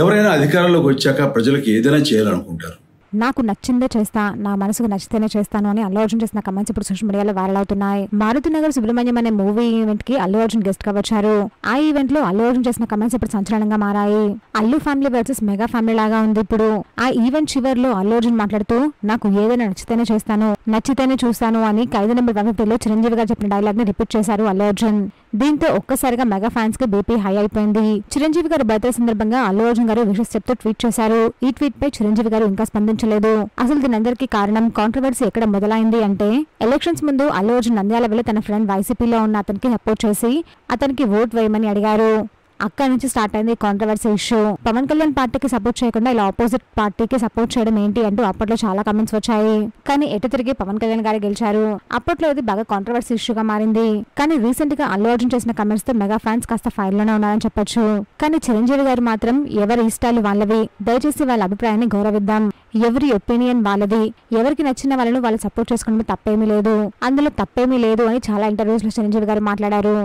ఎవరైనా అధికారంలోకి వచ్చాక ప్రజలకు ఏదైనా చేయాలనుకుంటారు. నాకు నచ్చిందే చేస్తా, నా మనసుకు నచ్చితేనే చేస్తాను అని అల్లు అర్జున్ చేసిన కమెంట్స్ ఇప్పుడు సోషల్ మీడియాలో వైరల్ అవుతున్నాయి. మారుతినగర్ సుబ్రహ్మణ్యం అనే మూవీ ఈవెంట్ కి అల్లు అర్జున్ గెస్ట్ గా వచ్చారు. ఆ ఈవెంట్ లో అల్లు అర్జున్ చేసిన కమెంట్స్ ఇప్పుడు సంచలనంగా మారాయి. Allu family versus mega family లాగా ఉంది ఇప్పుడు. ఆ ఈవెంట్ చివర్లో అల్లు అర్జున్ మాట్లాడుతూ నాకు ఏదైనా నచ్చితేనే చేస్తాను, నచ్చితేనే చూస్తాను అని ఖైదీ నెంబర్ 150లో చిరంజీవి గారు చెప్పిన డైలాగ్ ని రిపీట్ చేశారు అల్లు అర్జున్. దీంతో ఒక్కసారిగా మెగా ఫ్యాన్స్ కి బీపీ హై అయిపోయింది. చిరంజీవి గారి బర్త్డే సందర్భంగా అల్లు అర్జున్ గారు విషెస్ చెప్తూ ట్వీట్ చేశారు. ఈ ట్వీట్ పై చిరంజీవి గారు ఇంకా స్పందించలేదు. అసలు దీనందరికీ కారణం కాంట్రవర్సీ ఎక్కడ మొదలైంది అంటే ఎలక్షన్స్ ముందు అల్లు అర్జున్ నంద్యాల వెళ్లి తన ఫ్రెండ్ వైసీపీలో ఉన్న అతనికి సపోర్ట్ చేసి అతనికి ఓట్ వేయమని అడిగారు. అక్కడి నుంచి స్టార్ట్ అయింది కాంట్రవర్సీ ఇష్యూ. పవన్ కళ్యాణ్ పార్టీకి సపోర్ట్ చేయకుండా ఇలా ఆపోజిట్ పార్టీకి సపోర్ట్ చేయడం ఏంటి అంటూ అప్పట్లో చాలా కమెంట్స్ వచ్చాయి. కానీ ఎటు తిరిగి పవన్ కళ్యాణ్ గారు గెలిచారు. అప్పట్లో ఇది బాగా కాంట్రవర్సీ ఇష్యూగా మారింది. కానీ రీసెంట్ గా అల్లు అర్జున్ చేసిన కమెంట్స్ తో మెగా ఫ్యాన్స్ కాస్త ఫైర్ లోనే ఉన్నారని చెప్పొచ్చు. కానీ చిరంజీవి గారు మాత్రం ఎవరి ఇష్టాలు వాళ్ళవి, దయచేసి వాళ్ళ అభిప్రాయాన్ని గౌరవిద్దాం, ఎవరి ఒపీనియన్ వాళ్ళది, ఎవరికి నచ్చిన వాళ్ళను వాళ్ళు సపోర్ట్ చేసుకోవడం తప్పేమీ లేదు, అందులో తప్పేమీ లేదు అని చాలా ఇంటర్వ్యూస్ లో చిరంజీవి గారు మాట్లాడారు.